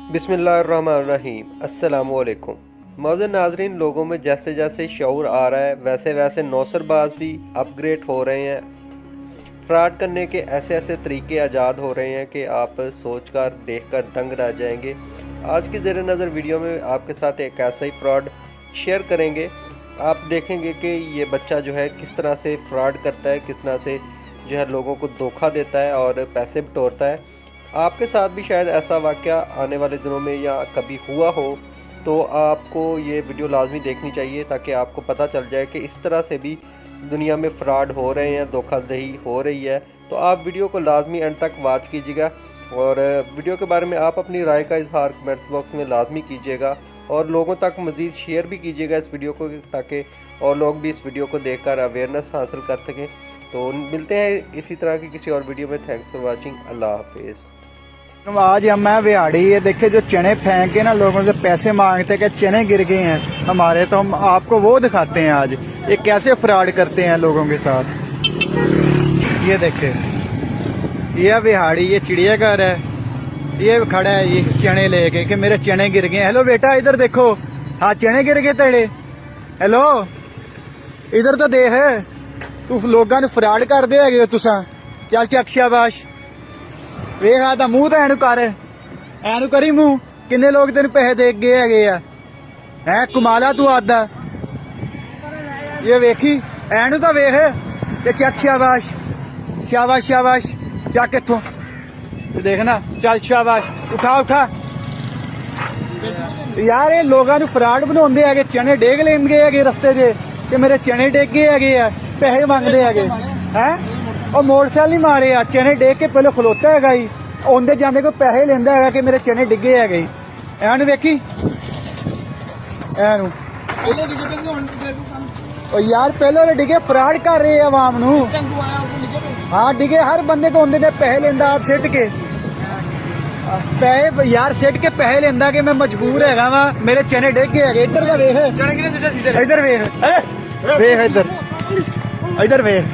बिस्मिल्लाहिर्रहमानिर्रहीम। अस्सलामुअलैकुम। मौजूद नाज़रीन, लोगों में जैसे जैसे शऊर आ रहा है वैसे वैसे नौसरबाज भी अपग्रेड हो रहे हैं। फ्रॉड करने के ऐसे ऐसे तरीके आज़ाद हो रहे हैं कि आप सोच कर देख कर दंग रह जाएंगे। आज की ज़ेर नज़र वीडियो में आपके साथ एक ऐसा ही फ्रॉड शेयर करेंगे। आप देखेंगे कि ये बच्चा जो है किस तरह से फ्रॉड करता है, किस तरह से जो है लोगों को धोखा देता है और पैसे बटोरता है। आपके साथ भी शायद ऐसा वाक़या आने वाले दिनों में या कभी हुआ हो, तो आपको ये वीडियो लाजमी देखनी चाहिए ताकि आपको पता चल जाए कि इस तरह से भी दुनिया में फ़्रॉड हो रहे हैं, धोखाधड़ी हो रही है। तो आप वीडियो को लाजमी एंड तक वॉच कीजिएगा और वीडियो के बारे में आप अपनी राय का इजहार कमेंट्स बॉक्स में लाजमी कीजिएगा और लोगों तक मज़ीद शेयर भी कीजिएगा इस वीडियो को, ताकि और लोग भी इस वीडियो को देखकर अवेयरनेस हासिल कर सकें। तो मिलते हैं इसी तरह की किसी और वीडियो में। Thanks for watching. अल्लाह हाफिज़। आज हम मैं बिहाड़ी ये देखे जो चने फेंक के ना लोगों से पैसे मांगते कि चने गिर गए हैं हमारे, तो हम आपको वो दिखाते हैं आज ये कैसे फ्रॉड करते हैं लोगों के साथ। ये देखे, ये बिहाड़ी ये चिड़ियाघर है, ये खड़ा है ये चने लेके कि मेरे चने गिर गए। हेलो बेटा इधर देखो, हाँ चने गिर गए तेरे। हेलो इधर तो देख, तू लोगों ने फ्रॉड कर दे है तुसा। चल चक शाबाश, वेख आता मूंह तो एनू कर, एनू करी मूंह। किन्ने लोग तेन पैसे दे गए है कमाला तू आदा। ये वेखी एनू तो वेख ते चक शाबाश शाबाश शाबाश। चक इथों देखना, चल शाबाश, उठा उठा। यार ये लोगों फ्रॉड बनाते है, चने डेग लेंगे है रस्ते से कि मेरे चने डेग गए है, पैसे मंगते है। और मोटरसाइकिल नहीं मारे आ, चने डेग के पहले खलोता है ही, आंदे जाने को पैसे लेंदा है कि मेरे चने डिगे है। एन वेखी एनू यार पहले डिगे, फ्रॉड कर रहे आवाम नू। हाँ डिगे, हर बंदे को आंदे पैसे लेंदा आप सिट के पैसे, यार सिट के पैसे लेंदा कि मैं मजबूर है वा, मेरे चने डिगे है। इधर का वेख, इधर वेख, वेख इधर, इधर वेख।